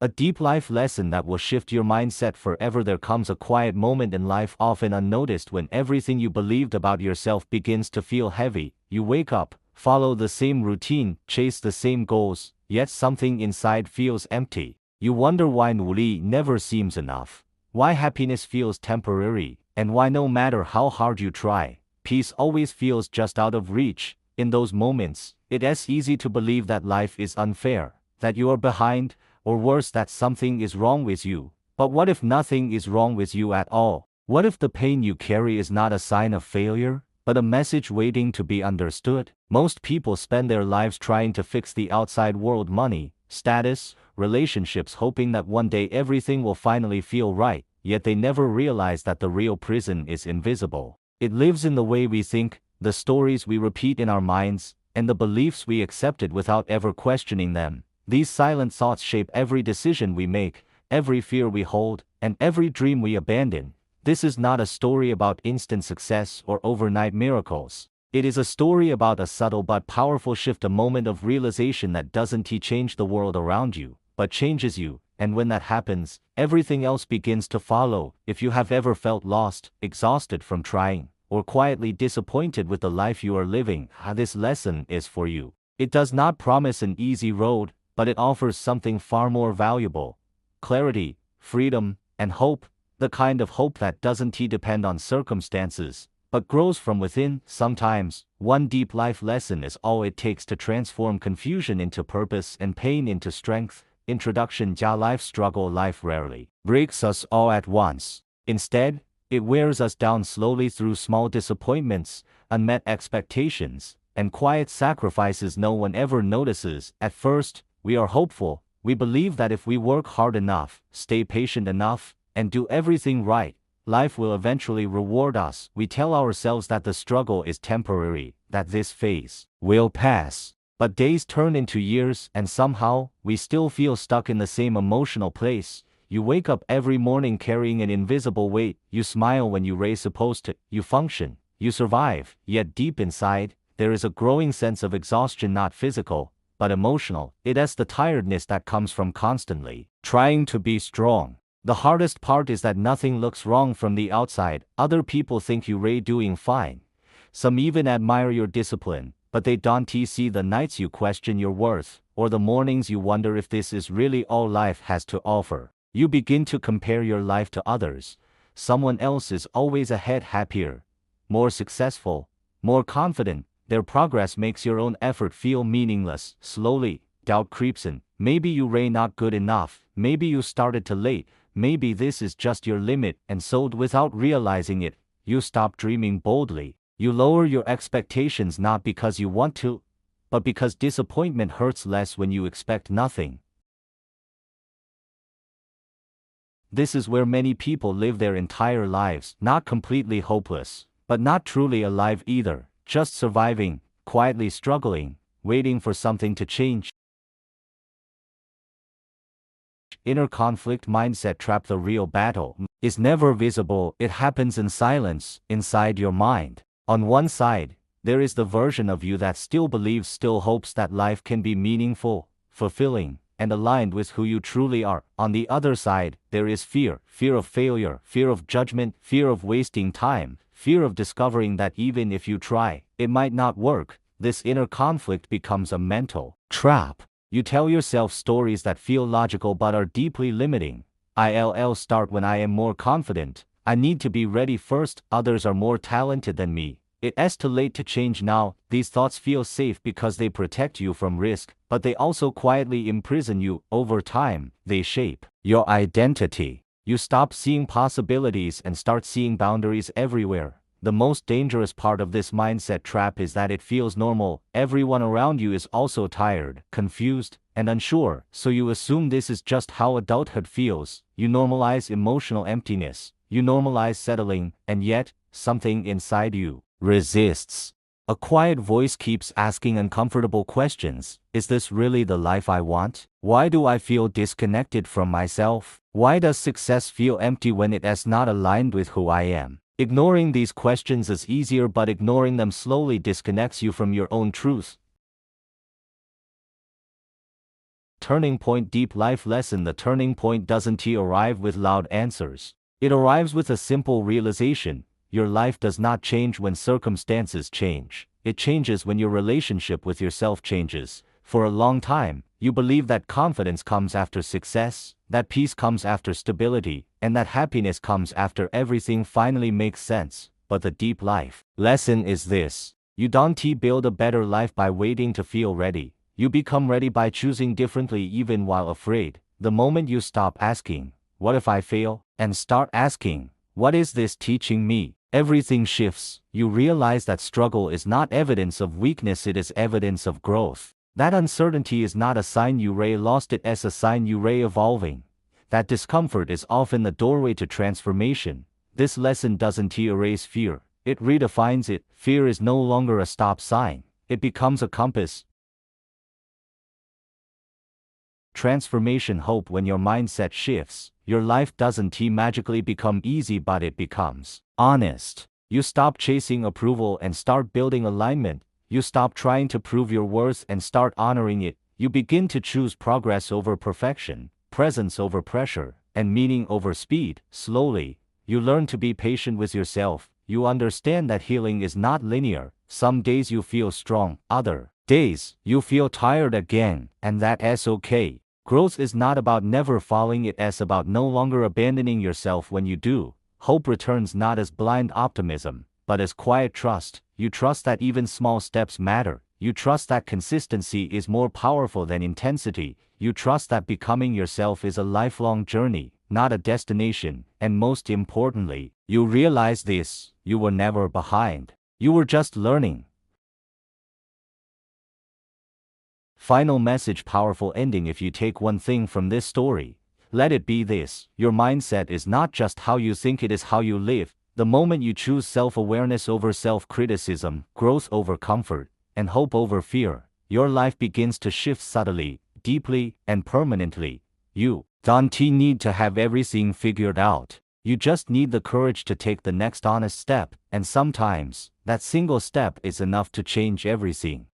A deep life lesson that will shift your mindset forever. There comes a quiet moment in life, often unnoticed, when everything you believed about yourself begins to feel heavy. You wake up, follow the same routine, chase the same goals, yet something inside feels empty. You wonder why 努力 never seems enough, why happiness feels temporary, and why no matter how hard you try, peace always feels just out of reach. In those moments, it's easy to believe that life is unfair, that you are behind, or worse, that something is wrong with you. But what if nothing is wrong with you at all? What if the pain you carry is not a sign of failure, but a message waiting to be understood? Most people spend their lives trying to fix the outside world: money, status, relationships, hoping that one day everything will finally feel right, yet they never realize that the real prison is invisible. It lives in the way we think, the stories we repeat in our minds, and the beliefs we accepted without ever questioning them. These silent thoughts shape every decision we make, every fear we hold, and every dream we abandon. This is not a story about instant success or overnight miracles. It is a story about a subtle but powerful shift, a moment of realization that doesn't change the world around you, but changes you. And when that happens, everything else begins to follow. If you have ever felt lost, exhausted from trying, or quietly disappointed with the life you are living, this lesson is for you. It does not promise an easy road, but it offers something far more valuable: clarity, freedom, and hope. The kind of hope that doesn't depend on circumstances, but grows from within. Sometimes, one deep life lesson is all it takes to transform confusion into purpose and pain into strength. Introduction: life struggle. Life rarely breaks us all at once. Instead, it wears us down slowly through small disappointments, unmet expectations, and quiet sacrifices no one ever notices. At first, we are hopeful. We believe that if we work hard enough, stay patient enough, and do everything right, life will eventually reward us. We tell ourselves that the struggle is temporary, that this phase will pass. But days turn into years, and somehow, we still feel stuck in the same emotional place. You wake up every morning carrying an invisible weight. You smile when you're supposed to. You function. You survive. Yet deep inside, there is a growing sense of exhaustion, not physical, but emotional. It's the tiredness that comes from constantly trying to be strong. The hardest part is that nothing looks wrong from the outside. Other people think you're doing fine. Some even admire your discipline, but they don't see the nights you question your worth, or the mornings you wonder if this is really all life has to offer. You begin to compare your life to others. Someone else is always ahead, happier, more successful, more confident. Their progress makes your own effort feel meaningless. Slowly, doubt creeps in. Maybe you're not good enough. Maybe you started too late. Maybe this is just your limit. And so, without realizing it, you stop dreaming boldly. You lower your expectations, not because you want to, but because disappointment hurts less when you expect nothing. This is where many people live their entire lives, not completely hopeless, but not truly alive either, just surviving, quietly struggling, waiting for something to change. Inner conflict mindset trap. The real battle is never visible. It happens in silence, inside your mind. On one side, there is the version of you that still believes, still hopes that life can be meaningful, fulfilling, and aligned with who you truly are. On the other side, there is fear: fear of failure, fear of judgment, fear of wasting time, fear of discovering that even if you try, it might not work. This inner conflict becomes a mental trap. You tell yourself stories that feel logical but are deeply limiting. I'll start when I am more confident. I need to be ready first. Others are more talented than me. It's too late to change now. These thoughts feel safe because they protect you from risk, but they also quietly imprison you. Over time, they shape your identity. You stop seeing possibilities and start seeing boundaries everywhere. The most dangerous part of this mindset trap is that it feels normal. Everyone around you is also tired, confused, and unsure, so you assume this is just how adulthood feels. You normalize emotional emptiness. You normalize settling, and yet, something inside you resists. A quiet voice keeps asking uncomfortable questions. Is this really the life I want? Why do I feel disconnected from myself? Why does success feel empty when it is not aligned with who I am? Ignoring these questions is easier, but ignoring them slowly disconnects you from your own truth. Turning point deep life lesson. The turning point doesn't arrive with loud answers. It arrives with a simple realization. Your life does not change when circumstances change. It changes when your relationship with yourself changes. For a long time, you believe that confidence comes after success, that peace comes after stability, and that happiness comes after everything finally makes sense. But the deep life lesson is this. You don't build a better life by waiting to feel ready. You become ready by choosing differently even while afraid. The moment you stop asking, "What if I fail?" and start asking, "What is this teaching me?" everything shifts. You realize that struggle is not evidence of weakness, it is evidence of growth. That uncertainty is not a sign you lost, it as a sign you evolving. That discomfort is often the doorway to transformation. This lesson doesn't erase fear, it redefines it. Fear is no longer a stop sign, it becomes a compass. Transformation hope. When your mindset shifts, your life doesn't magically become easy, but it becomes honest. You stop chasing approval and start building alignment. You stop trying to prove your worth and start honoring it. You begin to choose progress over perfection, presence over pressure, and meaning over speed. Slowly, you learn to be patient with yourself. You understand that healing is not linear. Some days you feel strong, other days you feel tired again, and that's okay. Growth is not about never falling, it's about no longer abandoning yourself when you do. Hope returns not as blind optimism, but as quiet trust. You trust that even small steps matter. You trust that consistency is more powerful than intensity. You trust that becoming yourself is a lifelong journey, not a destination. And most importantly, you realize this: you were never behind. You were just learning. Final message, powerful ending. If you take one thing from this story, let it be this: your mindset is not just how you think, it is how you live. The moment you choose self-awareness over self-criticism, growth over comfort, and hope over fear, your life begins to shift subtly, deeply, and permanently. You don't need to have everything figured out. You just need the courage to take the next honest step, and sometimes, that single step is enough to change everything.